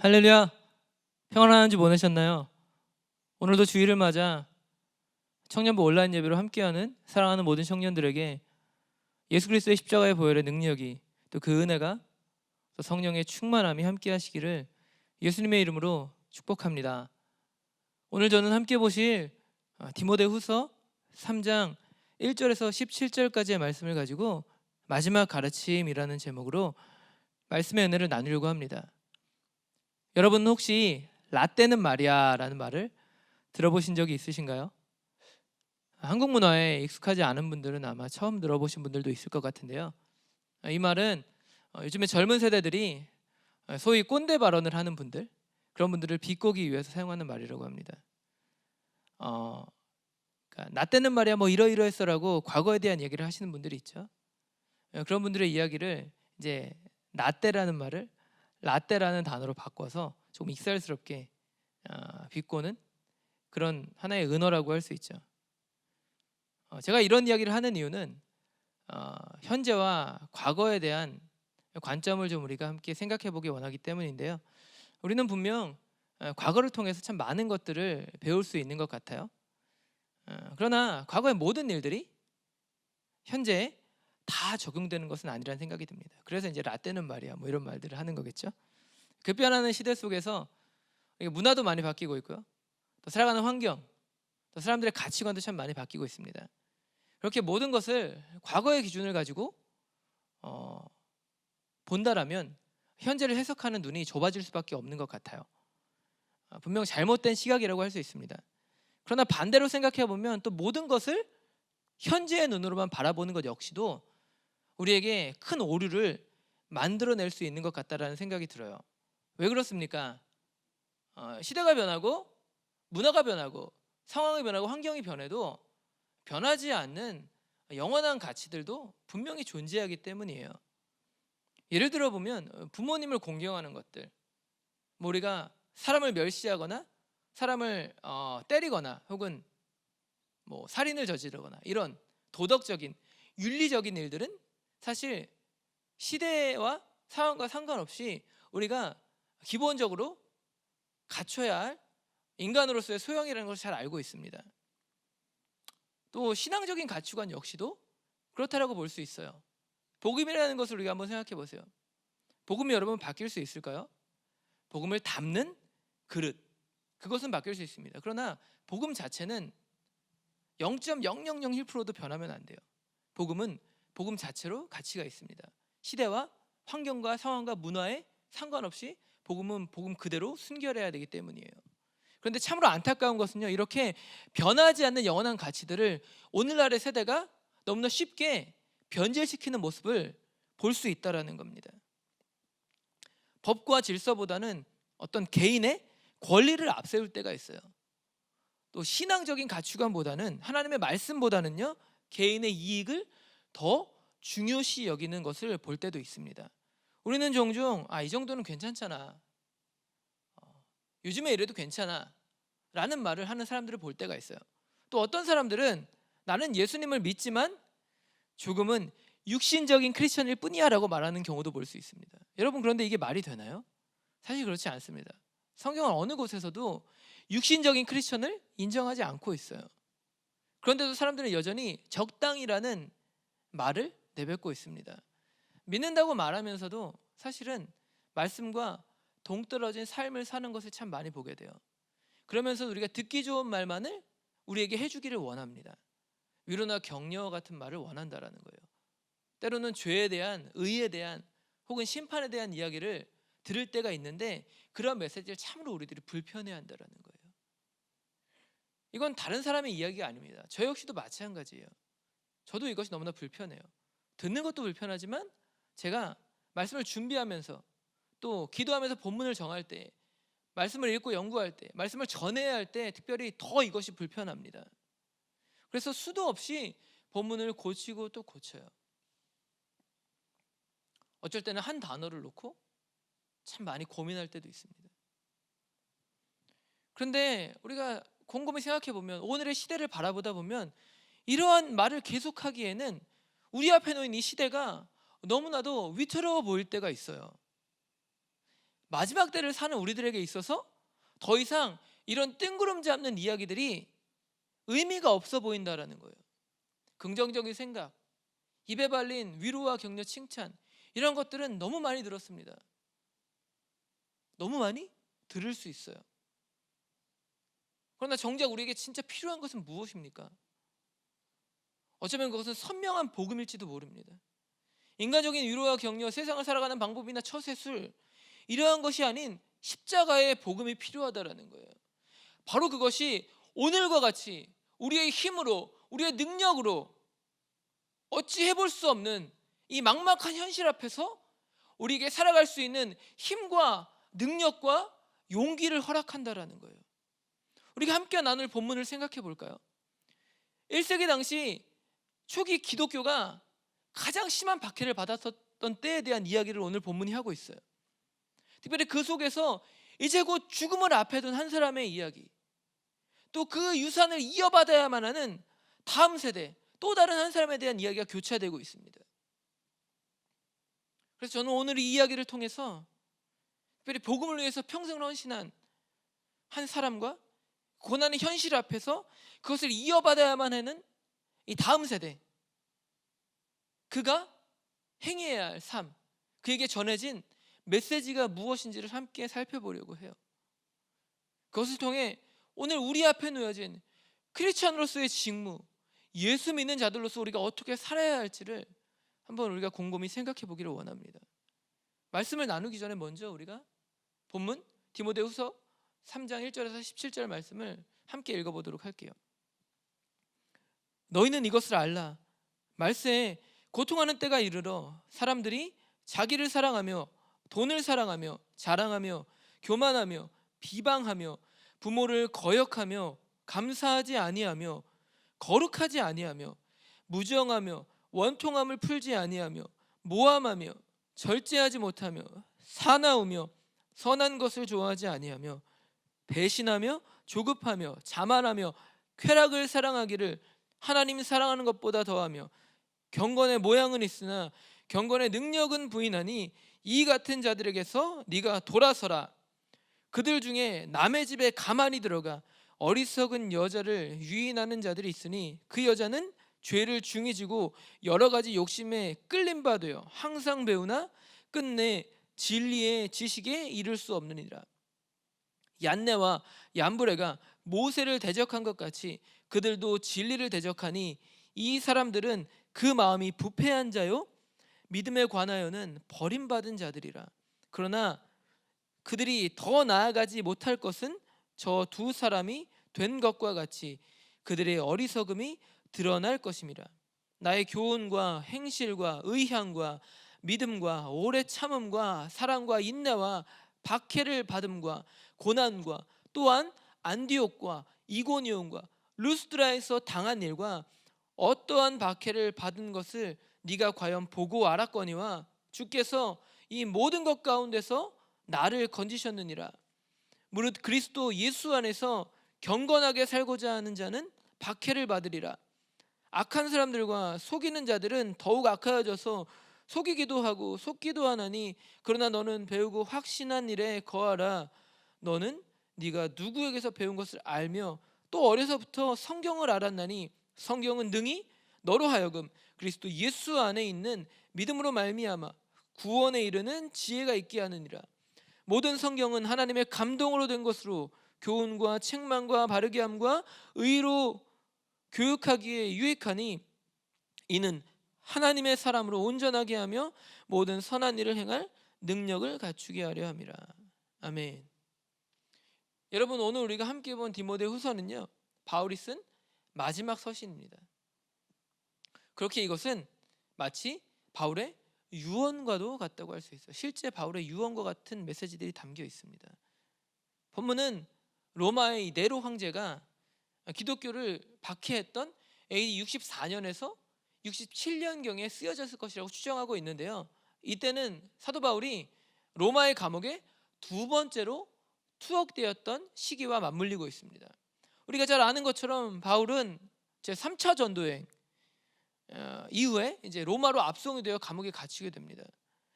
할렐루야. 평안한 주 보내셨나요? 오늘도 주일을 맞아 청년부 온라인 예배로 함께하는 사랑하는 모든 청년들에게 예수 그리스도의 십자가의 보혈의 능력이, 또 그 은혜가, 또 성령의 충만함이 함께하시기를 예수님의 이름으로 축복합니다. 오늘 저는 함께 보실 디모데후서 3장 1절에서 17절까지의 말씀을 가지고 마지막 가르침이라는 제목으로 말씀의 은혜를 나누려고 합니다. 여러분 혹시 라떼는 말이야라는 말을 들어보신 적이 있으신가요? 한국 문화에 익숙하지 않은 분들은 아마 처음 들어보신 분들도 있을 것 같은데요. 이 말은 요즘에 젊은 세대들이 소위 꼰대 발언을 하는 분들, 그런 분들을 비꼬기 위해서 사용하는 말이라고 합니다. 그러니까 나 때는 말이야 뭐 이러이러했어라고 과거에 대한 얘기를 하시는 분들이 있죠. 그런 분들의 이야기를 이제 나 때라는 말을 라떼라는 단어로 바꿔서 조금 익살스럽게 비꼬는 그런 하나의 은어라고 할 수 있죠. 제가 이런 이야기를 하는 이유는 현재와 과거에 대한 관점을 좀 우리가 함께 생각해 보기 원하기 때문인데요. 우리는 분명 과거를 통해서 참 많은 것들을 배울 수 있는 것 같아요. 그러나 과거의 모든 일들이 현재에 다 적용되는 것은 아니라는 생각이 듭니다. 그래서 이제 라떼는 말이야 뭐 이런 말들을 하는 거겠죠. 급변하는 시대 속에서 문화도 많이 바뀌고 있고요. 또 살아가는 환경, 또 사람들의 가치관도 참 많이 바뀌고 있습니다. 그렇게 모든 것을 과거의 기준을 가지고 본다라면 현재를 해석하는 눈이 좁아질 수밖에 없는 것 같아요. 분명 잘못된 시각이라고 할 수 있습니다. 그러나 반대로 생각해 보면 또 모든 것을 현재의 눈으로만 바라보는 것 역시도 우리에게 큰 오류를 만들어낼 수 있는 것 같다라는 생각이 들어요. 왜 그렇습니까? 시대가 변하고 문화가 변하고 상황이 변하고 환경이 변해도 변하지 않는 영원한 가치들도 분명히 존재하기 때문이에요. 예를 들어 보면 부모님을 공경하는 것들, 뭐 우리가 사람을 멸시하거나 사람을 때리거나 혹은 뭐 살인을 저지르거나 이런 도덕적인 윤리적인 일들은 사실 시대와 상황과 상관없이 우리가 기본적으로 갖춰야 할 인간으로서의 소양이라는 것을 잘 알고 있습니다. 또 신앙적인 가치관 역시도 그렇다라고 볼 수 있어요. 복음이라는 것을 우리가 한번 생각해 보세요. 복음이 여러분 바뀔 수 있을까요? 복음을 담는 그릇, 그것은 바뀔 수 있습니다. 그러나 복음 자체는 0.0001%도 변하면 안 돼요. 복음은 복음 자체로 가치가 있습니다. 시대와 환경과 상황과 문화에 상관없이 복음은 복음 그대로 순결해야 되기 때문이에요. 그런데 참으로 안타까운 것은요, 이렇게 변하지 않는 영원한 가치들을 오늘날의 세대가 너무나 쉽게 변질시키는 모습을 볼 수 있다라는 겁니다. 법과 질서보다는 어떤 개인의 권리를 앞세울 때가 있어요. 또 신앙적인 가치관보다는, 하나님의 말씀보다는요, 개인의 이익을 더 중요시 여기는 것을 볼 때도 있습니다. 우리는 종종 이 정도는 괜찮잖아, 요즘에 이래도 괜찮아 라는 말을 하는 사람들을 볼 때가 있어요. 또 어떤 사람들은 나는 예수님을 믿지만 조금은 육신적인 크리스천일 뿐이야 라고 말하는 경우도 볼 수 있습니다. 여러분, 그런데 이게 말이 되나요? 사실 그렇지 않습니다. 성경은 어느 곳에서도 육신적인 크리스천을 인정하지 않고 있어요. 그런데도 사람들은 여전히 적당이라는 말을 내뱉고 있습니다. 믿는다고 말하면서도 사실은 말씀과 동떨어진 삶을 사는 것을 참 많이 보게 돼요. 그러면서 우리가 듣기 좋은 말만을 우리에게 해주기를 원합니다. 위로나 격려 같은 말을 원한다라는 거예요. 때로는 죄에 대한, 의에 대한 혹은 심판에 대한 이야기를 들을 때가 있는데 그런 메시지를 참으로 우리들이 불편해한다라는 거예요. 이건 다른 사람의 이야기가 아닙니다. 저 역시도 마찬가지예요. 저도 이것이 너무나 불편해요. 듣는 것도 불편하지만 제가 말씀을 준비하면서 또 기도하면서 본문을 정할 때, 말씀을 읽고 연구할 때, 말씀을 전해야 할 때 특별히 더 이것이 불편합니다. 그래서 수도 없이 본문을 고치고 또 고쳐요. 어쩔 때는 한 단어를 놓고 참 많이 고민할 때도 있습니다. 그런데 우리가 곰곰이 생각해 보면, 오늘의 시대를 바라보다 보면 이러한 말을 계속하기에는 우리 앞에 놓인 이 시대가 너무나도 위태로워 보일 때가 있어요. 마지막 때를 사는 우리들에게 있어서 더 이상 이런 뜬구름 잡는 이야기들이 의미가 없어 보인다라는 거예요. 긍정적인 생각, 입에 발린 위로와 격려, 칭찬, 이런 것들은 너무 많이 들었습니다. 너무 많이 들을 수 있어요. 그러나 정작 우리에게 진짜 필요한 것은 무엇입니까? 어쩌면 그것은 선명한 복음일지도 모릅니다. 인간적인 위로와 격려, 세상을 살아가는 방법이나 처세술, 이러한 것이 아닌 십자가의 복음이 필요하다라는 거예요. 바로 그것이 오늘과 같이 우리의 힘으로, 우리의 능력으로 어찌 해볼 수 없는 이 막막한 현실 앞에서 우리에게 살아갈 수 있는 힘과 능력과 용기를 허락한다라는 거예요. 우리가 함께 나눌 본문을 생각해 볼까요? 1세기 당시 초기 기독교가 가장 심한 박해를 받았었던 때에 대한 이야기를 오늘 본문이 하고 있어요. 특별히 그 속에서 이제 곧 죽음을 앞에 둔 한 사람의 이야기, 또 그 유산을 이어받아야만 하는 다음 세대, 또 다른 한 사람에 대한 이야기가 교차되고 있습니다. 그래서 저는 오늘 이 이야기를 통해서 특별히 복음을 위해서 평생을 헌신한 한 사람과 고난의 현실 앞에서 그것을 이어받아야만 하는 이 다음 세대, 그가 행해야 할 삶, 그에게 전해진 메시지가 무엇인지를 함께 살펴보려고 해요. 그것을 통해 오늘 우리 앞에 놓여진 크리스찬으로서의 직무, 예수 믿는 자들로서 우리가 어떻게 살아야 할지를 한번 우리가 곰곰이 생각해 보기를 원합니다. 말씀을 나누기 전에 먼저 우리가 본문 디모데후서 3장 1절에서 17절 말씀을 함께 읽어보도록 할게요. 너희는 이것을 알라. 말세에 고통하는 때가 이르러 사람들이 자기를 사랑하며 돈을 사랑하며 자랑하며 교만하며 비방하며 부모를 거역하며 감사하지 아니하며 거룩하지 아니하며 무정하며 원통함을 풀지 아니하며 모함하며 절제하지 못하며 사나우며 선한 것을 좋아하지 아니하며 배신하며 조급하며 자만하며 쾌락을 사랑하기를 하나님 사랑하는 것보다 더하며 경건의 모양은 있으나 경건의 능력은 부인하니 이 같은 자들에게서 네가 돌아서라. 그들 중에 남의 집에 가만히 들어가 어리석은 여자를 유인하는 자들이 있으니 그 여자는 죄를 중히 지고 여러 가지 욕심에 끌림 받으여 항상 배우나 끝내 진리의 지식에 이를 수 없느니라. 얀네와 얀브레가 모세를 대적한 것 같이 그들도 진리를 대적하니 이 사람들은 그 마음이 부패한 자요 믿음에 관하여는 버림받은 자들이라. 그러나 그들이 더 나아가지 못할 것은 저 두 사람이 된 것과 같이 그들의 어리석음이 드러날 것임이라. 나의 교훈과 행실과 의향과 믿음과 오래 참음과 사랑과 인내와 박해를 받음과 고난과 또한 안디옥과 이고니온과 루스드라에서 당한 일과 어떠한 박해를 받은 것을 네가 과연 보고 알았거니와 주께서 이 모든 것 가운데서 나를 건지셨느니라. 무릇 그리스도 예수 안에서 경건하게 살고자 하는 자는 박해를 받으리라. 악한 사람들과 속이는 자들은 더욱 악하여져서 속이기도 하고 속기도 하나니 그러나 너는 배우고 확신한 일에 거하라. 너는 네가 누구에게서 배운 것을 알며 또 어려서부터 성경을 알았나니 성경은 능히 너로 하여금 그리스도 예수 안에 있는 믿음으로 말미암아 구원에 이르는 지혜가 있게 하느니라. 모든 성경은 하나님의 감동으로 된 것으로 교훈과 책망과 바르게 함과 의로 교육하기에 유익하니 이는 하나님의 사람으로 온전하게 하며 모든 선한 일을 행할 능력을 갖추게 하려 함이라. 아멘. 여러분, 오늘 우리가 함께 본 디모데후서는요, 바울이 쓴 마지막 서신입니다. 그렇게 이것은 마치 바울의 유언과도 같다고 할 수 있어요. 실제 바울의 유언과 같은 메시지들이 담겨 있습니다. 본문은 로마의 네로 황제가 기독교를 박해했던 AD 64년에서 67년경에 쓰여졌을 것이라고 추정하고 있는데요. 이때는 사도 바울이 로마의 감옥에 두 번째로 투옥되었던 시기와 맞물리고 있습니다. 우리가 잘 아는 것처럼 바울은 제3차 전도여행 이후에 이제 로마로 압송이 되어 감옥에 갇히게 됩니다.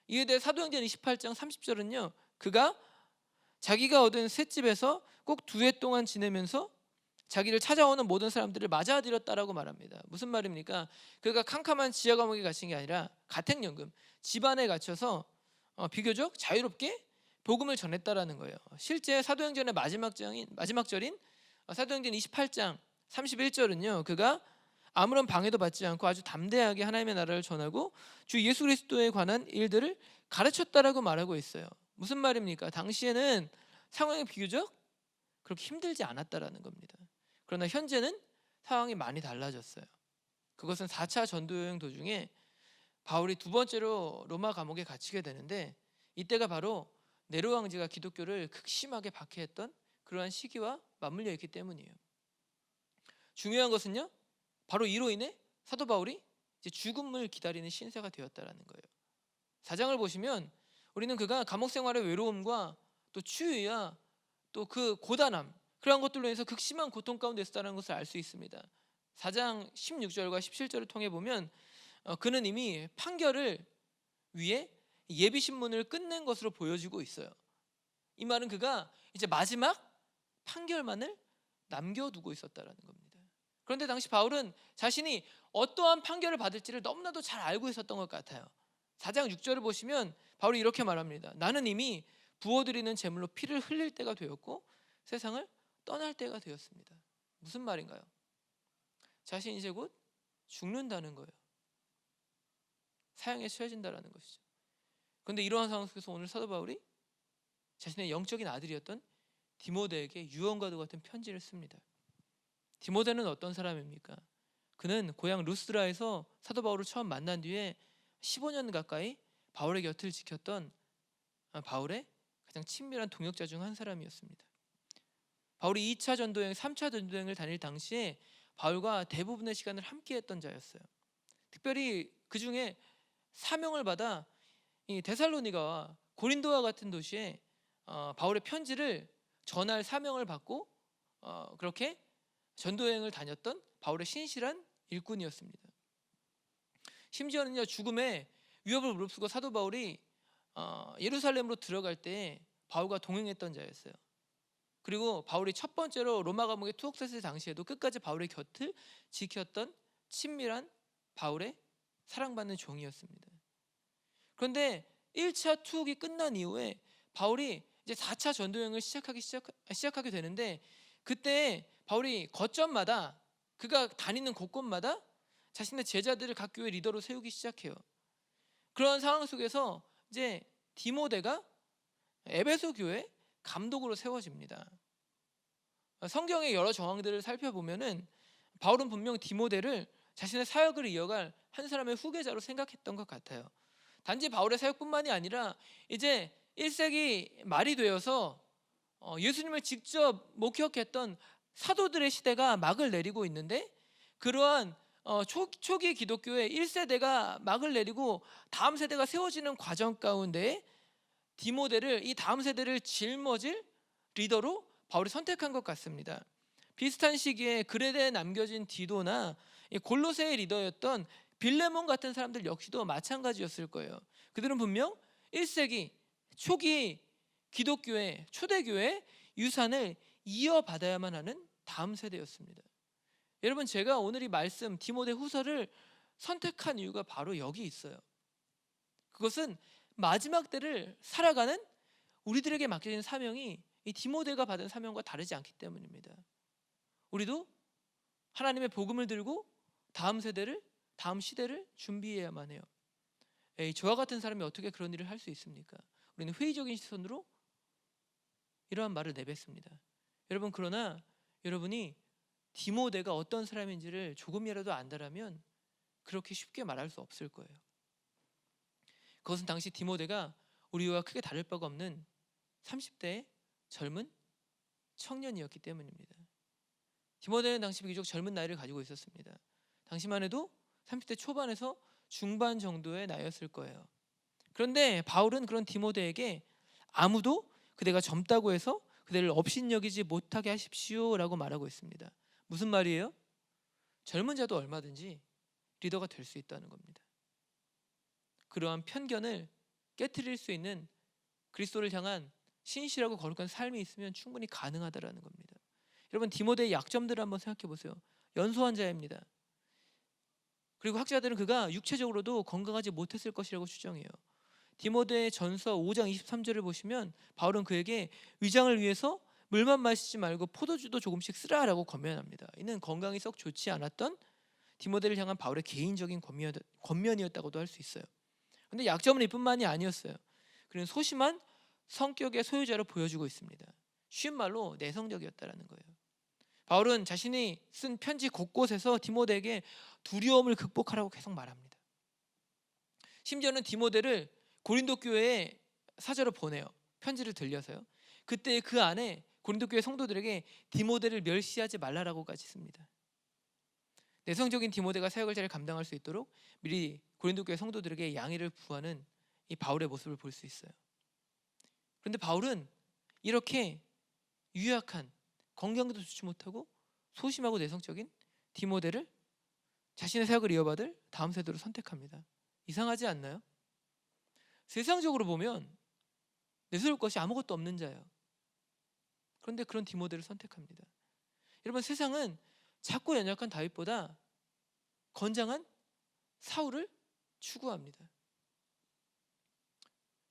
이에 대해 사도행전 28장 30절은요, 그가 자기가 얻은 셋집에서 꼭 2해 동안 지내면서 자기를 찾아오는 모든 사람들을 맞아들였다라고 말합니다. 무슨 말입니까? 그가 캄캄한 지하 감옥에 갇힌 게 아니라 가택연금 집안에 갇혀서 비교적 자유롭게 복음을 전했다라는 거예요. 실제 사도행전의 마지막 절인 사도행전 28장 31절은요. 그가 아무런 방해도 받지 않고 아주 담대하게 하나님의 나라를 전하고 주 예수 그리스도에 관한 일들을 가르쳤다라고 말하고 있어요. 무슨 말입니까? 당시에는 상황이 비교적 그렇게 힘들지 않았다라는 겁니다. 그러나 현재는 상황이 많이 달라졌어요. 그것은 4차 전도여행 도중에 바울이 2번째로 로마 감옥에 갇히게 되는데, 이때가 바로 네로 황제가 기독교를 극심하게 박해했던 그러한 시기와 맞물려 있기 때문이에요. 중요한 것은요, 바로 이로 인해 사도 바울이 이제 죽음을 기다리는 신세가 되었다라는 거예요. 4장을 보시면 우리는 그가 감옥 생활의 외로움과 또 추위와 또 그 고단함, 그러한 것들로 인해서 극심한 고통 가운데 있었다는 것을 알 수 있습니다. 4장 16절과 17절을 통해 보면 그는 이미 판결을 위해 예비 신문을 끝낸 것으로 보여지고 있어요. 이 말은 그가 이제 마지막 판결만을 남겨두고 있었다라는 겁니다. 그런데 당시 바울은 자신이 어떠한 판결을 받을지를 너무나도 잘 알고 있었던 것 같아요. 4장 6절을 보시면 바울이 이렇게 말합니다. 나는 이미 부어드리는 제물로 피를 흘릴 때가 되었고 세상을 떠날 때가 되었습니다. 무슨 말인가요? 자신이 이제 곧 죽는다는 거예요. 사형에 처해진다라는 것이죠. 그런데 이러한 상황 속에서 오늘 사도 바울이 자신의 영적인 아들이었던 디모데에게 유언과도 같은 편지를 씁니다. 디모데는 어떤 사람입니까? 그는 고향 루스드라에서 사도 바울을 처음 만난 뒤에 15년 가까이 바울의 곁을 지켰던 바울의 가장 친밀한 동역자 중 한 사람이었습니다. 바울이 2차 전도여행, 3차 전도여행을 다닐 당시에 바울과 대부분의 시간을 함께했던 자였어요. 특별히 그 중에 사명을 받아 이 데살로니가와 고린도와 같은 도시에 바울의 편지를 전할 사명을 받고 그렇게 전도여행을 다녔던 바울의 신실한 일꾼이었습니다. 심지어는요, 죽음의 위협을 무릅쓰고 사도 바울이 예루살렘으로 들어갈 때 바울과 동행했던 자였어요. 그리고 바울이 첫 번째로 로마 감옥에 투옥됐을 당시에도 끝까지 바울의 곁을 지켰던 친밀한 바울의 사랑받는 종이었습니다. 그런데 1차 투옥이 끝난 이후에 바울이 이제 4차 전도여행을 시작하게 되는데, 그때 바울이 거점마다, 그가 다니는 곳곳마다 자신의 제자들을 각 교회 리더로 세우기 시작해요. 그런 상황 속에서 이제 디모데가 에베소 교회 감독으로 세워집니다. 성경의 여러 정황들을 살펴보면은 바울은 분명 디모데를 자신의 사역을 이어갈 한 사람의 후계자로 생각했던 것 같아요. 단지 바울의 사역뿐만이 아니라 이제 1세기 말이 되어서 예수님을 직접 목격했던 사도들의 시대가 막을 내리고 있는데, 그러한 초기 기독교의 1세대가 막을 내리고 다음 세대가 세워지는 과정 가운데 디모데를, 이 다음 세대를 짊어질 리더로 바울이 선택한 것 같습니다. 비슷한 시기에 그레데에 남겨진 디도나 골로새의 리더였던 빌레몬 같은 사람들 역시도 마찬가지였을 거예요. 그들은 분명 1세기 초기 기독교의 초대교회 유산을 이어받아야만 하는 다음 세대였습니다. 여러분, 제가 오늘 이 말씀 디모데 후서를 선택한 이유가 바로 여기 있어요. 그것은 마지막 때를 살아가는 우리들에게 맡겨진 사명이 이 디모데가 받은 사명과 다르지 않기 때문입니다. 우리도 하나님의 복음을 들고 다음 세대를, 다음 시대를 준비해야만 해요. 저와 같은 사람이 어떻게 그런 일을 할 수 있습니까? 우리는 회의적인 시선으로 이러한 말을 내뱉습니다. 여러분, 그러나 여러분이 디모데가 어떤 사람인지를 조금이라도 안다라면 그렇게 쉽게 말할 수 없을 거예요. 그것은 당시 디모데가 우리와 크게 다를 바가 없는 30대의 젊은 청년이었기 때문입니다. 디모데는 당시 비교적 젊은 나이를 가지고 있었습니다. 당시만 해도 30대 초반에서 중반 정도의 나이였을 거예요. 그런데 바울은 그런 디모데에게 아무도 그대가 젊다고 해서 그대를 업신여기지 못하게 하십시오 라고 말하고 있습니다. 무슨 말이에요? 젊은 자도 얼마든지 리더가 될 수 있다는 겁니다. 그러한 편견을 깨트릴 수 있는 그리스도를 향한 신실하고 거룩한 삶이 있으면 충분히 가능하다라는 겁니다. 여러분, 디모데의 약점들을 한번 생각해 보세요. 연소한 자입니다. 그리고 학자들은 그가 육체적으로도 건강하지 못했을 것이라고 추정해요. 디모데 전서 5장 23절을 보시면 바울은 그에게 위장을 위해서 물만 마시지 말고 포도주도 조금씩 쓰라라고 권면합니다. 이는 건강이 썩 좋지 않았던 디모데를 향한 바울의 개인적인 권면이었다고도 할 수 있어요. 그런데 약점은 이뿐만이 아니었어요. 그는 소심한 성격의 소유자로 보여주고 있습니다. 쉬운 말로 내성적이었다라는 거예요. 바울은 자신이 쓴 편지 곳곳에서 디모데에게 두려움을 극복하라고 계속 말합니다. 심지어는 디모데를 고린도 교회에 사저로 보내요. 편지를 들려서요. 그때 그 안에 고린도 교회 성도들에게 디모데를 멸시하지 말라라고까지 씁니다. 내성적인 디모데가 사역을 잘 감당할 수 있도록 미리 고린도 교회 성도들에게 양해를 구하는 이 바울의 모습을 볼 수 있어요. 그런데 바울은 이렇게 유약한, 건강도 좋지 못하고 소심하고 내성적인 디모데를 자신의 사역을 이어받을 다음 세대로 선택합니다. 이상하지 않나요? 세상적으로 보면 내세울 것이 아무것도 없는 자예요. 그런데 그런 디모데를 선택합니다. 여러분, 세상은 작고 연약한 다윗보다 건장한 사울을 추구합니다.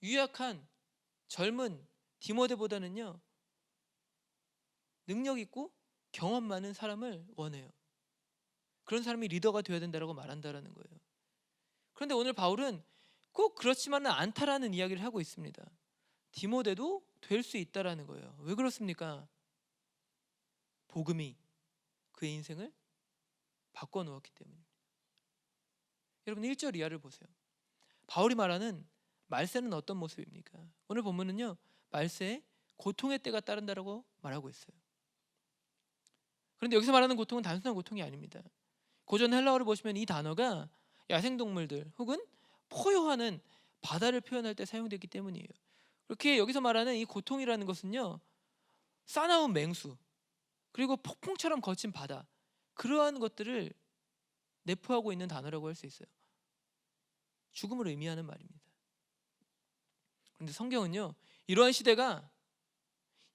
유약한 젊은 디모데보다는요, 능력 있고 경험 많은 사람을 원해요. 그런 사람이 리더가 되어야 된다고 말한다라는 거예요. 그런데 오늘 바울은 꼭 그렇지만은 않다라는 이야기를 하고 있습니다. 디모데도 될 수 있다라는 거예요. 왜 그렇습니까? 복음이 그의 인생을 바꿔놓았기 때문입니다. 여러분, 1절 이하를 보세요. 바울이 말하는 말세는 어떤 모습입니까? 오늘 본문은요, 말세에 고통의 때가 따른다라고 말하고 있어요. 그런데 여기서 말하는 고통은 단순한 고통이 아닙니다. 고전 헬라어를 보시면 이 단어가 야생동물들 혹은 포효하는 바다를 표현할 때 사용되기 때문이에요. 그렇게 여기서 말하는 이 고통이라는 것은요, 싸나운 맹수 그리고 폭풍처럼 거친 바다, 그러한 것들을 내포하고 있는 단어라고 할 수 있어요. 죽음을 의미하는 말입니다. 그런데 성경은요, 이러한 시대가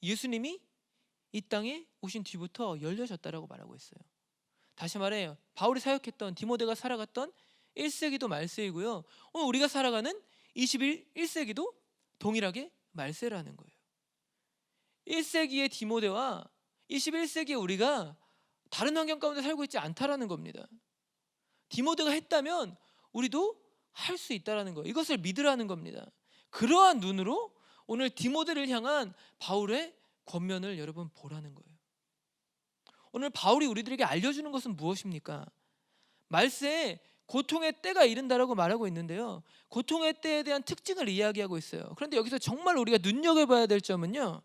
예수님이 이 땅에 오신 뒤부터 열려졌다라고 말하고 있어요. 다시 말해 바울이 사역했던 디모데가 살아갔던 1세기도 말세이고요, 오늘 우리가 살아가는 21세기도 동일하게 말세라는 거예요. 1세기의 디모데와 21세기의 우리가 다른 환경 가운데 살고 있지 않다라는 겁니다. 디모데가 했다면 우리도 할 수 있다라는 거예요. 이것을 믿으라는 겁니다. 그러한 눈으로 오늘 디모데를 향한 바울의 권면을 여러분 보라는 거예요. 오늘 바울이 우리들에게 알려주는 것은 무엇입니까? 말세에 고통의 때가 이른다라고 말하고 있는데요, 고통의 때에 대한 특징을 이야기하고 있어요. 그런데 여기서 정말 우리가 눈여겨봐야 될 점은요,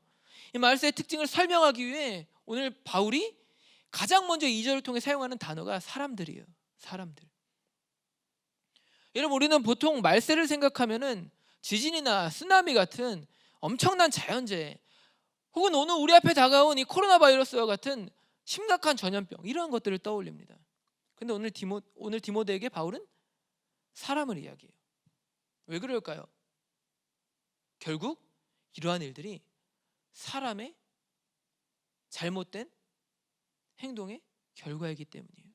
이 말세의 특징을 설명하기 위해 오늘 바울이 가장 먼저 2절을 통해 사용하는 단어가 사람들이에요. 사람들. 여러분, 우리는 보통 말세를 생각하면은 지진이나 쓰나미 같은 엄청난 자연재해, 혹은 오늘 우리 앞에 다가온 이 코로나 바이러스와 같은 심각한 전염병, 이러한 것들을 떠올립니다. 근데 오늘 디모데에게 바울은 사람을 이야기해요. 왜 그럴까요? 결국 이러한 일들이 사람의 잘못된 행동의 결과이기 때문이에요.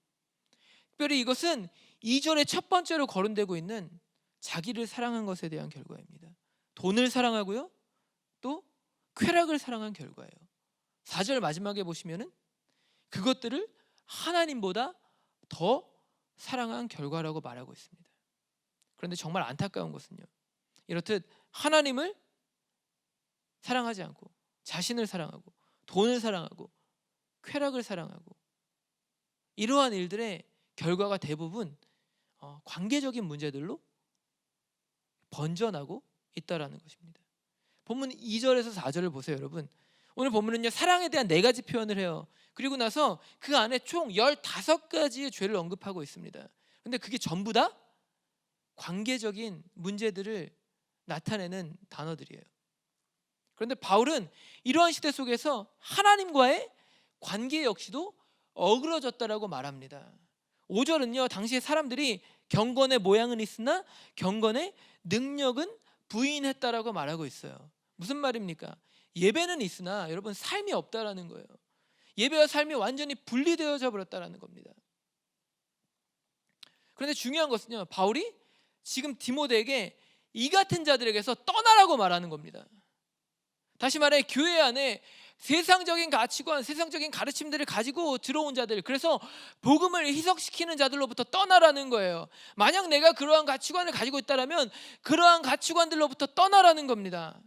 특별히 이것은 2절의 첫 번째로 거론되고 있는 자기를 사랑한 것에 대한 결과입니다. 돈을 사랑하고요, 또 쾌락을 사랑한 결과예요. 4절 마지막에 보시면은 그것들을 하나님보다 더 사랑한 결과라고 말하고 있습니다. 그런데 정말 안타까운 것은요, 이렇듯 하나님을 사랑하지 않고 자신을 사랑하고 돈을 사랑하고 쾌락을 사랑하고 이러한 일들의 결과가 대부분 관계적인 문제들로 번져나고 있다라는 것입니다. 본문 2절에서 4절을 보세요. 여러분, 오늘 본문은요, 사랑에 대한 4가지 표현을 해요. 그리고 나서 그 안에 총 15가지의 죄를 언급하고 있습니다. 근데 그게 전부 다 관계적인 문제들을 나타내는 단어들이에요. 그런데 바울은 이러한 시대 속에서 하나님과의 관계 역시도 어그러졌다라고 말합니다. 5절은요, 당시의 사람들이 경건의 모양은 있으나 경건의 능력은 부인했다라고 말하고 있어요. 무슨 말입니까? 예배는 있으나 여러분 삶이 없다라는 거예요. 예배와 삶이 완전히 분리되어져 버렸다라는 겁니다. 그런데 중요한 것은요, 바울이 지금 디모데에게 이 같은 자들에게서 떠나라고 말하는 겁니다. 다시 말해 교회 안에 세상적인 가치관, 세상적인 가르침들을 가지고 들어온 자들, 그래서 복음을 희석시키는 자들로부터 떠나라는 거예요. 만약 내가 그러한 가치관을 가지고 있다면 그러한 가치관들로부터 떠나라는 겁니다.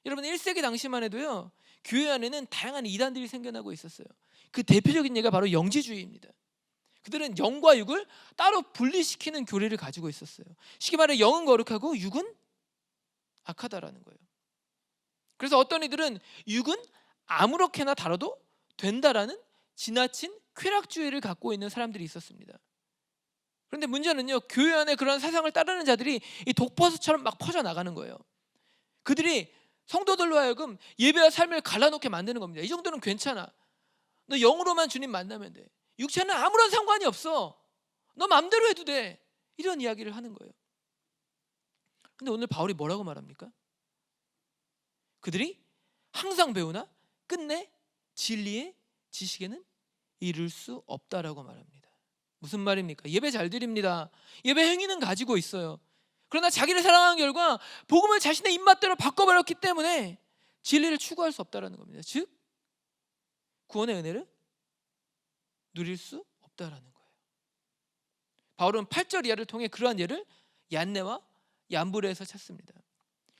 여러분 1세기 당시만 해도요, 교회 안에는 다양한 이단들이 생겨나고 있었어요. 그 대표적인 예가 바로 영지주의입니다. 그들은 영과 육을 따로 분리시키는 교리를 가지고 있었어요. 쉽게 말해 영은 거룩하고 육은 악하다라는 거예요. 그래서 어떤 이들은 육은 아무렇게나 다뤄도 된다라는 지나친 쾌락주의를 갖고 있는 사람들이 있었습니다. 그런데 문제는요, 교회 안에 그런 사상을 따르는 자들이 이 독버섯처럼 막 퍼져나가는 거예요. 그들이 성도들로 하여금 예배와 삶을 갈라놓게 만드는 겁니다. 이 정도는 괜찮아. 너 영으로만 주님 만나면 돼. 육체는 아무런 상관이 없어. 너 마음대로 해도 돼. 이런 이야기를 하는 거예요. 근데 오늘 바울이 뭐라고 말합니까? 그들이 항상 배우나 끝내 진리의 지식에는 이를 수 없다라고 말합니다. 무슨 말입니까? 예배 잘 드립니다. 예배 행위는 가지고 있어요. 그러나 자기를 사랑한 결과 복음을 자신의 입맛대로 바꿔버렸기 때문에 진리를 추구할 수 없다라는 겁니다. 즉 구원의 은혜를 누릴 수 없다라는 거예요. 바울은 8절 이하를 통해 그러한 예를 얀네와 얀브레에서 찾습니다.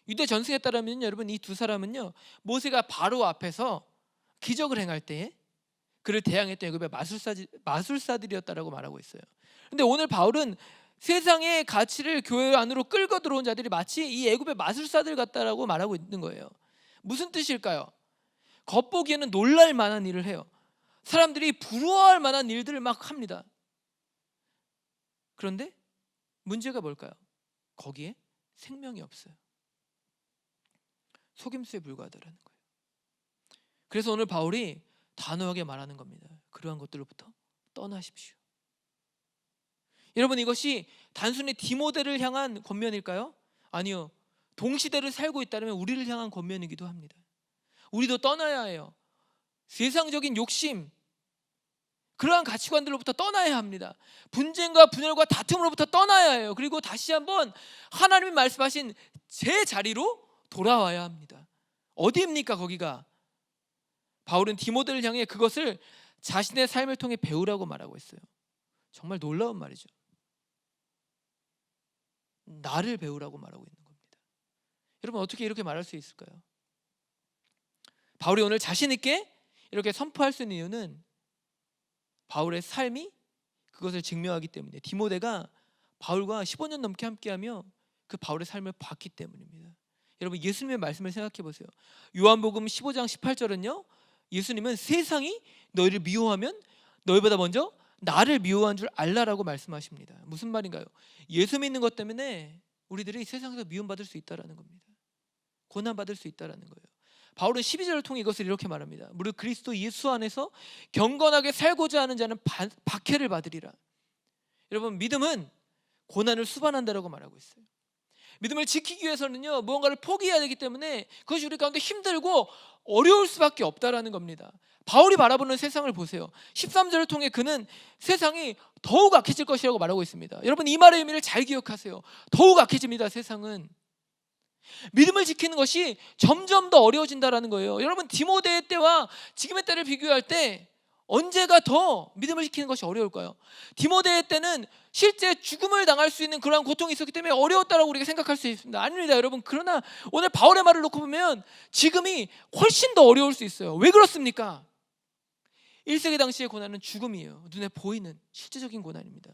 유대 전승에 따르면 여러분 이 두 사람은요, 모세가 바로 앞에서 기적을 행할 때에 그를 대항했던 애굽의 마술사들이었다라고 말하고 있어요. 그런데 오늘 바울은 세상의 가치를 교회 안으로 끌고 들어온 자들이 마치 이 애굽의 마술사들 같다라고 말하고 있는 거예요. 무슨 뜻일까요? 겉보기에는 놀랄 만한 일을 해요. 사람들이 부러워할 만한 일들을 막 합니다. 그런데 문제가 뭘까요? 거기에 생명이 없어요. 속임수에 불과하다라는 거예요. 그래서 오늘 바울이 단호하게 말하는 겁니다. 그러한 것들로부터 떠나십시오. 여러분 이것이 단순히 디모데를 향한 권면일까요? 아니요. 동시대를 살고 있다면 우리를 향한 권면이기도 합니다. 우리도 떠나야 해요. 세상적인 욕심, 그러한 가치관들로부터 떠나야 합니다. 분쟁과 분열과 다툼으로부터 떠나야 해요. 그리고 다시 한번 하나님이 말씀하신 제 자리로 돌아와야 합니다. 어디입니까 거기가? 바울은 디모데를 향해 그것을 자신의 삶을 통해 배우라고 말하고 있어요. 정말 놀라운 말이죠. 나를 배우라고 말하고 있는 겁니다. 여러분 어떻게 이렇게 말할 수 있을까요? 바울이 오늘 자신 있게 이렇게 선포할 수 있는 이유는 바울의 삶이 그것을 증명하기 때문에, 디모데가 바울과 15년 넘게 함께하며 그 바울의 삶을 봤기 때문입니다. 여러분 예수님의 말씀을 생각해 보세요. 요한복음 15장 18절은요, 예수님은 세상이 너희를 미워하면 너희보다 먼저 나를 미워한 줄 알라라고 말씀하십니다. 무슨 말인가요? 예수 믿는 것 때문에 우리들이 세상에서 미움받을 수 있다라는 겁니다. 고난받을 수 있다라는 거예요. 바울은 12절을 통해 이것을 이렇게 말합니다. 무릇 그리스도 예수 안에서 경건하게 살고자 하는 자는 박해를 받으리라. 여러분 믿음은 고난을 수반한다라고 말하고 있어요. 믿음을 지키기 위해서는요, 무언가를 포기해야 되기 때문에 그것이 우리 가운데 힘들고 어려울 수밖에 없다라는 겁니다. 바울이 바라보는 세상을 보세요. 13절을 통해 그는 세상이 더욱 악해질 것이라고 말하고 있습니다. 여러분 이 말의 의미를 잘 기억하세요. 더욱 악해집니다. 세상은. 믿음을 지키는 것이 점점 더 어려워진다라는 거예요. 여러분 디모데 때와 지금의 때를 비교할 때 언제가 더 믿음을 지키는 것이 어려울까요? 디모데 때는 실제 죽음을 당할 수 있는 그런 고통이 있었기 때문에 어려웠다라고 우리가 생각할 수 있습니다. 아닙니다 여러분. 그러나 오늘 바울의 말을 놓고 보면 지금이 훨씬 더 어려울 수 있어요. 왜 그렇습니까? 1세기 당시의 고난은 죽음이에요. 눈에 보이는 실제적인 고난입니다.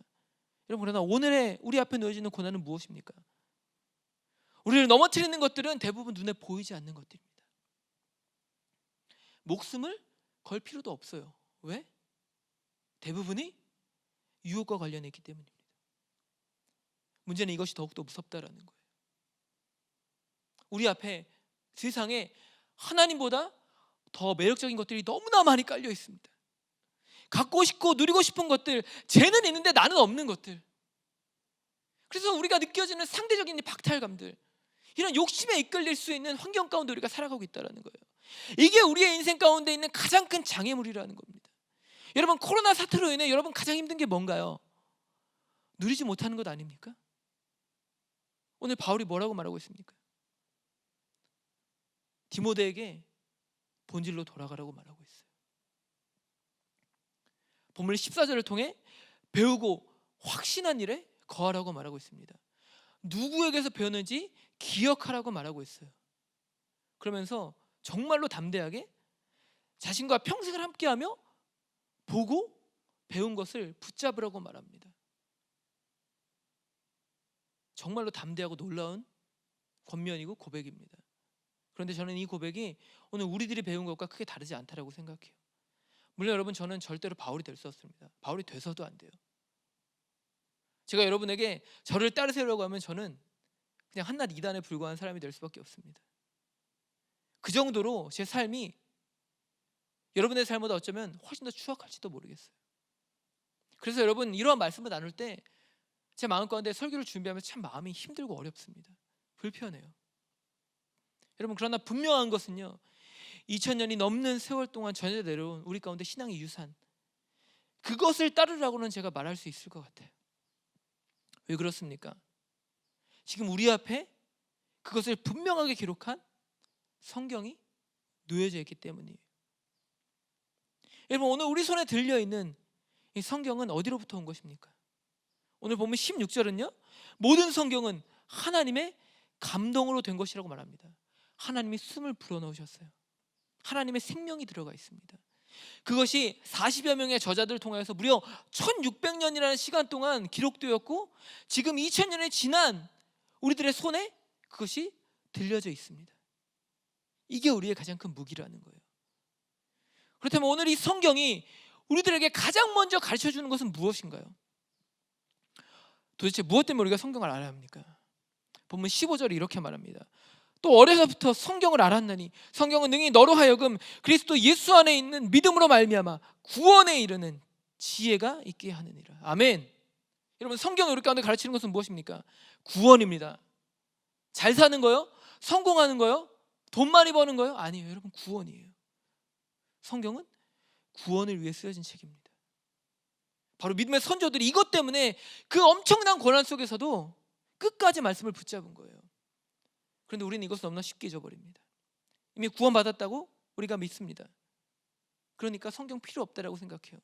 여러분 그러나 오늘의 우리 앞에 놓여지는 고난은 무엇입니까? 우리를 넘어뜨리는 것들은 대부분 눈에 보이지 않는 것들입니다. 목숨을 걸 필요도 없어요. 왜? 대부분이 유혹과 관련해 있기 때문입니다. 문제는 이것이 더욱더 무섭다라는 거예요. 우리 앞에 세상에 하나님보다 더 매력적인 것들이 너무나 많이 깔려 있습니다. 갖고 싶고 누리고 싶은 것들, 쟤는 있는데 나는 없는 것들. 그래서 우리가 느껴지는 상대적인 박탈감들, 이런 욕심에 이끌릴 수 있는 환경 가운데 우리가 살아가고 있다는 거예요. 이게 우리의 인생 가운데 있는 가장 큰 장애물이라는 겁니다. 여러분, 코로나 사태로 인해 여러분 가장 힘든 게 뭔가요? 누리지 못하는 것 아닙니까? 오늘 바울이 뭐라고 말하고 있습니까? 디모데에게 본질로 돌아가라고 말하고 있어요. 본문 14절을 통해 배우고 확신한 일에 거하라고 말하고 있습니다. 누구에게서 배웠는지 기억하라고 말하고 있어요. 그러면서 정말로 담대하게 자신과 평생을 함께하며 보고 배운 것을 붙잡으라고 말합니다. 정말로 담대하고 놀라운 권면이고 고백입니다. 그런데 저는 이 고백이 오늘 우리들이 배운 것과 크게 다르지 않다라고 생각해요. 물론 여러분, 저는 절대로 바울이 될 수 없습니다. 바울이 돼서도 안 돼요. 제가 여러분에게 저를 따르세요라고 하면 저는 그냥 한낱 이단에 불과한 사람이 될 수밖에 없습니다. 그 정도로 제 삶이 여러분의 삶보다 어쩌면 훨씬 더 추악할지도 모르겠어요. 그래서 여러분, 이러한 말씀을 나눌 때 제 마음 가운데 설교를 준비하면서 참 마음이 힘들고 어렵습니다. 불편해요. 여러분, 그러나 분명한 것은요, 2000년이 넘는 세월 동안 전해 내려온 우리 가운데 신앙의 유산, 그것을 따르라고는 제가 말할 수 있을 것 같아요. 왜 그렇습니까? 지금 우리 앞에 그것을 분명하게 기록한 성경이 놓여져 있기 때문이에요. 여러분, 오늘 우리 손에 들려있는 이 성경은 어디로부터 온 것입니까? 오늘 보면 16절은요, 모든 성경은 하나님의 감동으로 된 것이라고 말합니다. 하나님이 숨을 불어넣으셨어요. 하나님의 생명이 들어가 있습니다. 그것이 40여 명의 저자들을 통해서 무려 1600년이라는 시간 동안 기록되었고, 지금 2000년이 지난 우리들의 손에 그것이 들려져 있습니다. 이게 우리의 가장 큰 무기라는 거예요. 그렇다면 오늘 이 성경이 우리들에게 가장 먼저 가르쳐주는 것은 무엇인가요? 도대체 무엇 때문에 우리가 성경을 알아야 합니까? 본문 15절이 이렇게 말합니다. 또 어려서부터 성경을 알았나니 성경은 능히 너로 하여금 그리스도 예수 안에 있는 믿음으로 말미암아 구원에 이르는 지혜가 있게 하느니라. 아멘. 여러분, 성경이 우리 가운데 가르치는 것은 무엇입니까? 구원입니다. 잘 사는 거요? 성공하는 거요? 돈 많이 버는 거요? 아니에요. 여러분, 구원이에요. 성경은 구원을 위해 쓰여진 책입니다. 바로 믿음의 선조들이 이것 때문에 그 엄청난 고난 속에서도 끝까지 말씀을 붙잡은 거예요. 그런데 우리는 이것을 너무나 쉽게 잊어버립니다. 이미 구원받았다고 우리가 믿습니다. 그러니까 성경 필요 없다라고 생각해요.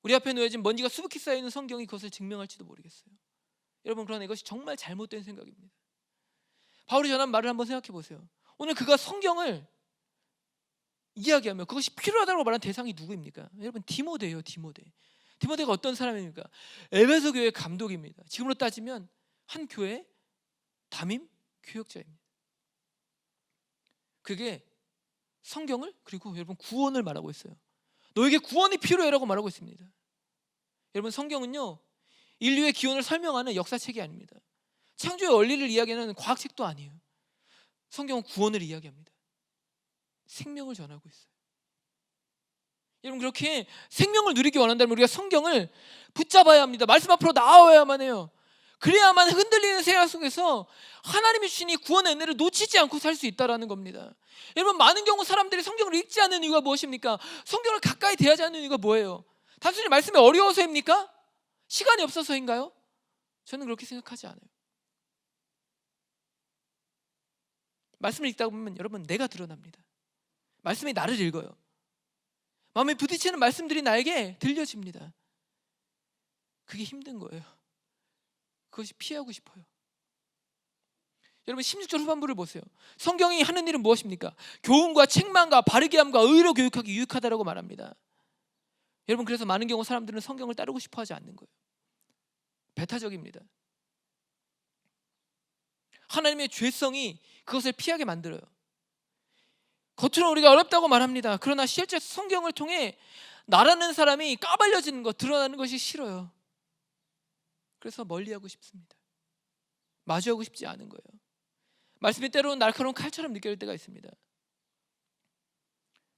우리 앞에 놓여진 먼지가 수북히 쌓여있는 성경이 그것을 증명할지도 모르겠어요. 여러분, 그러나 이것이 정말 잘못된 생각입니다. 바울이 전한 말을 한번 생각해 보세요. 오늘 그가 성경을 이야기하며 그것이 필요하다고 말한 대상이 누구입니까? 여러분, 디모데예요. 디모데가 어떤 사람입니까? 에베소 교회 감독입니다. 지금으로 따지면 한 교회 담임 교역자입니다. 그게 성경을, 그리고 여러분 구원을 말하고 있어요. 너에게 구원이 필요해라고 말하고 있습니다. 여러분, 성경은요, 인류의 기원을 설명하는 역사책이 아닙니다. 창조의 원리를 이야기하는 과학책도 아니에요. 성경은 구원을 이야기합니다. 생명을 전하고 있어요. 여러분, 그렇게 생명을 누리기 원한다면 우리가 성경을 붙잡아야 합니다. 말씀 앞으로 나와야만 해요. 그래야만 흔들리는 세상 속에서 하나님이 주신 이 구원의 은혜를 놓치지 않고 살 수 있다는 겁니다. 여러분, 많은 경우 사람들이 성경을 읽지 않는 이유가 무엇입니까? 성경을 가까이 대하지 않는 이유가 뭐예요? 단순히 말씀이 어려워서입니까? 시간이 없어서인가요? 저는 그렇게 생각하지 않아요. 말씀을 읽다 보면 여러분, 내가 드러납니다. 말씀이 나를 읽어요. 마음에 부딪히는 말씀들이 나에게 들려집니다. 그게 힘든 거예요. 그것이 피하고 싶어요. 여러분, 16절 후반부를 보세요. 성경이 하는 일은 무엇입니까? 교훈과 책망과 바르게 함과 의로 교육하기 유익하다라고 말합니다. 여러분, 그래서 많은 경우 사람들은 성경을 따르고 싶어 하지 않는 거예요. 배타적입니다. 하나님의 죄성이 그것을 피하게 만들어요. 겉으로 우리가 어렵다고 말합니다. 그러나 실제 성경을 통해 나라는 사람이 까발려지는 것, 드러나는 것이 싫어요. 그래서 멀리하고 싶습니다. 마주하고 싶지 않은 거예요. 말씀이 때로는 날카로운 칼처럼 느껴질 때가 있습니다.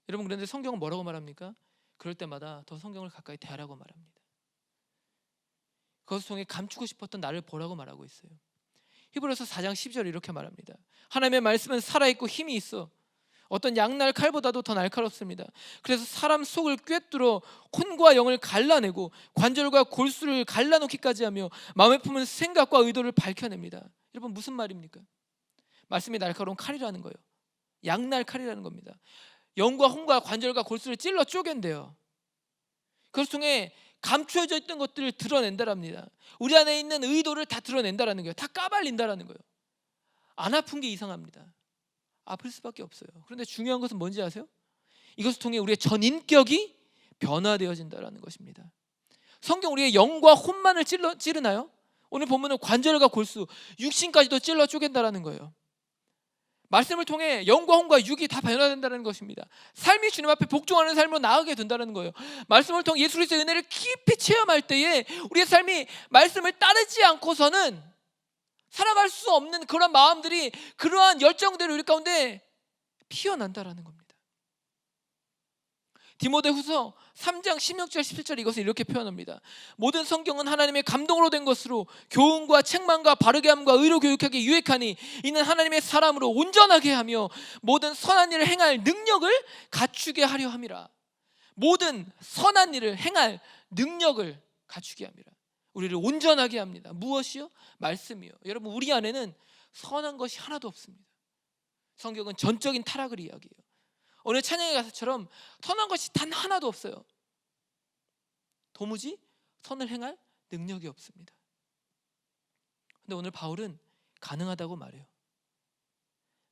여러분, 그런데 성경은 뭐라고 말합니까? 그럴 때마다 더 성경을 가까이 대하라고 말합니다. 그것을 통해 감추고 싶었던 나를 보라고 말하고 있어요. 히브리서 4장 10절 이렇게 말합니다. 하나님의 말씀은 살아있고 힘이 있어 어떤 양날 칼보다도 더 날카롭습니다. 그래서 사람 속을 꿰뚫어 혼과 영을 갈라내고 관절과 골수를 갈라놓기까지 하며 마음에 품은 생각과 의도를 밝혀냅니다. 여러분, 무슨 말입니까? 말씀이 날카로운 칼이라는 거예요. 양날 칼이라는 겁니다. 영과 혼과 관절과 골수를 찔러 쪼갠대요. 그것을 통해 감추어져 있던 것들을 드러낸다랍니다. 우리 안에 있는 의도를 다 드러낸다라는 거예요. 다 까발린다라는 거예요. 안 아픈 게 이상합니다. 아플 수밖에 없어요. 그런데 중요한 것은 뭔지 아세요? 이것을 통해 우리의 전 인격이 변화되어진다라는 것입니다. 성경 우리의 영과 혼만을 찌르나요? 오늘 본문은 관절과 골수, 육신까지도 찔러 쪼갠다라는 거예요. 말씀을 통해 영과 혼과 육이 다 변화된다는 것입니다. 삶이 주님 앞에 복종하는 삶으로 나아가게 된다는 거예요. 말씀을 통해 예수 그리스도의 은혜를 깊이 체험할 때에 우리의 삶이 말씀을 따르지 않고서는 살아갈 수 없는 그런 마음들이, 그러한 열정들이 우리 가운데 피어난다라는 겁니다. 디모데후서 3장 16절 17절 이것을 이렇게 표현합니다. 모든 성경은 하나님의 감동으로 된 것으로 교훈과 책망과 바르게 함과 의로 교육하기에 유익하니 이는 하나님의 사람으로 온전하게 하며 모든 선한 일을 행할 능력을 갖추게 하려 함이라. 모든 선한 일을 행할 능력을 갖추게 함이라. 우리를 온전하게 합니다. 무엇이요? 말씀이요. 여러분, 우리 안에는 선한 것이 하나도 없습니다. 성경은 전적인 타락을 이야기해요. 오늘 찬양의 가사처럼 선한 것이 단 하나도 없어요. 도무지 선을 행할 능력이 없습니다. 근데 오늘 바울은 가능하다고 말해요.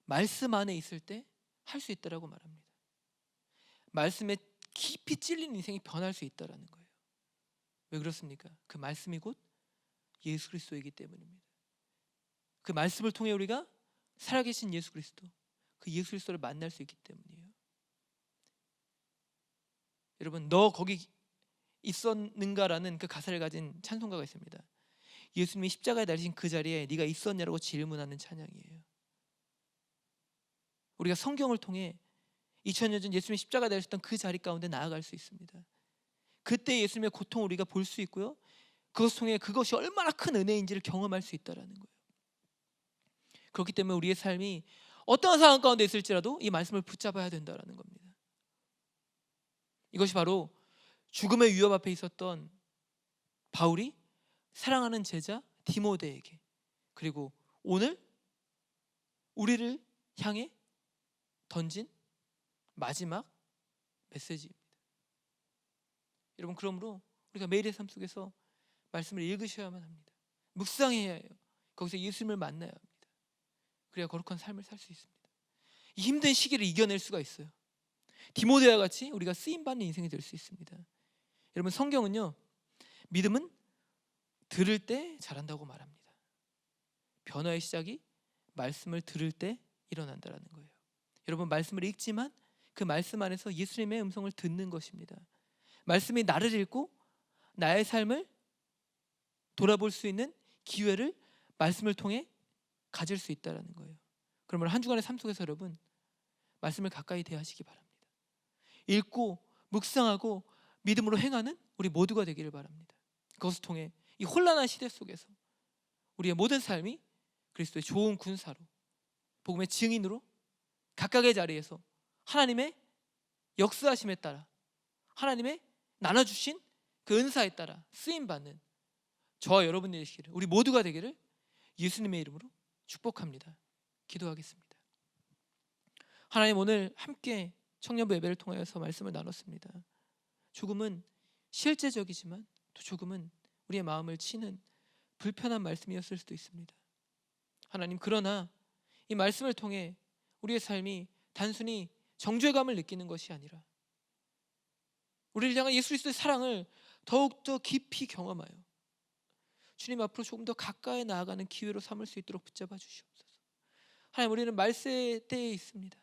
말씀 안에 있을 때 할 수 있다라고 말합니다. 말씀에 깊이 찔린 인생이 변할 수 있다라는 거예요. 왜 그렇습니까? 그 말씀이 곧 예수 그리스도이기 때문입니다. 그 말씀을 통해 우리가 살아계신 예수 그리스도, 그 예수 그리스도를 만날 수 있기 때문이에요. 여러분, 너 거기 있었는가라는 그 가사를 가진 찬송가가 있습니다. 예수님이 십자가에 달리신 그 자리에 네가 있었냐라고 질문하는 찬양이에요. 우리가 성경을 통해 2000년 전 예수님이 십자가에 달리셨던 그 자리 가운데 나아갈 수 있습니다. 그때 예수님의 고통을 우리가 볼 수 있고요, 그것 통해 그것이 얼마나 큰 은혜인지를 경험할 수 있다는 거예요. 그렇기 때문에 우리의 삶이 어떠한 상황 가운데 있을지라도 이 말씀을 붙잡아야 된다는 겁니다. 이것이 바로 죽음의 위협 앞에 있었던 바울이 사랑하는 제자 디모데에게, 그리고 오늘 우리를 향해 던진 마지막 메시지입니다. 여러분, 그러므로 우리가 매일의 삶 속에서 말씀을 읽으셔야만 합니다. 묵상해야 해요. 거기서 예수님을 만나야 합니다. 그래야 거룩한 삶을 살 수 있습니다. 이 힘든 시기를 이겨낼 수가 있어요. 디모데와 같이 우리가 쓰임받는 인생이 될 수 있습니다. 여러분, 성경은요, 믿음은 들을 때 자란다고 말합니다. 변화의 시작이 말씀을 들을 때 일어난다는 거예요. 여러분, 말씀을 읽지만 그 말씀 안에서 예수님의 음성을 듣는 것입니다. 말씀이 나를 읽고 나의 삶을 돌아볼 수 있는 기회를 말씀을 통해 가질 수 있다는 거예요. 그러면 한 주간의 삶 속에서 여러분, 말씀을 가까이 대하시기 바랍니다. 읽고 묵상하고 믿음으로 행하는 우리 모두가 되기를 바랍니다. 그것을 통해 이 혼란한 시대 속에서 우리의 모든 삶이 그리스도의 좋은 군사로, 복음의 증인으로 각각의 자리에서 하나님의 역사하심에 따라, 하나님의 나눠주신 그 은사에 따라 쓰임받는 저와 여러분들이 되시기를, 우리 모두가 되기를 예수님의 이름으로 축복합니다. 기도하겠습니다. 하나님, 오늘 함께 청년부 예배를 통하여서 말씀을 나눴습니다. 조금은 실제적이지만 또 조금은 우리의 마음을 치는 불편한 말씀이었을 수도 있습니다. 하나님, 그러나 이 말씀을 통해 우리의 삶이 단순히 정죄감을 느끼는 것이 아니라 우리를 향한 예수 그리스도의 사랑을 더욱더 깊이 경험하여 주님 앞으로 조금 더 가까이 나아가는 기회로 삼을 수 있도록 붙잡아 주시옵소서. 하나님, 우리는 말세 때에 있습니다.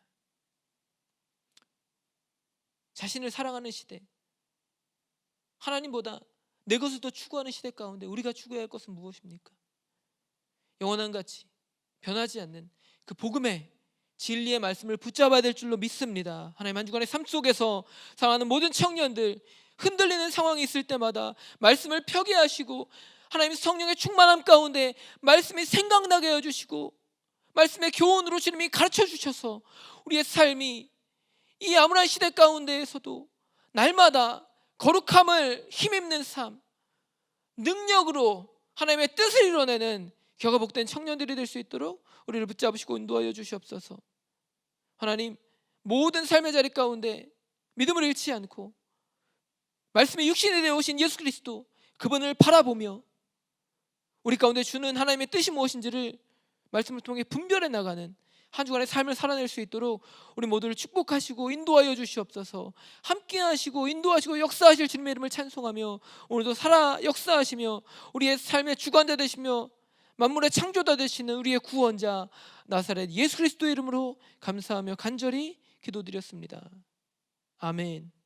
자신을 사랑하는 시대, 하나님보다 내 것을 더 추구하는 시대 가운데 우리가 추구해야 할 것은 무엇입니까? 영원한 가치, 변하지 않는 그 복음의 진리의 말씀을 붙잡아야 될 줄로 믿습니다. 하나님, 한 주간의 삶 속에서 사랑하는 모든 청년들, 흔들리는 상황이 있을 때마다 말씀을 펴게 하시고 하나님 성령의 충만함 가운데 말씀이 생각나게 해주시고 말씀의 교훈으로 주님이 가르쳐 주셔서 우리의 삶이 이 암울한 시대 가운데에서도 날마다 거룩함을 힘입는 삶, 능력으로 하나님의 뜻을 이뤄내는 겨가 복된 청년들이 될 수 있도록 우리를 붙잡으시고 인도하여 주시옵소서. 하나님, 모든 삶의 자리 가운데 믿음을 잃지 않고 말씀의 육신이 되어 오신 예수 그리스도, 그분을 바라보며 우리 가운데 주는 하나님의 뜻이 무엇인지를 말씀을 통해 분별해 나가는 한 주간의 삶을 살아낼 수 있도록 우리 모두를 축복하시고 인도하여 주시옵소서. 함께 하시고 인도하시고 역사하실 주님의 이름을 찬송하며 오늘도 살아 역사하시며 우리의 삶의 주관자 되시며 만물의 창조자 되시는 우리의 구원자 나사렛 예수 그리스도의 이름으로 감사하며 간절히 기도드렸습니다. 아멘.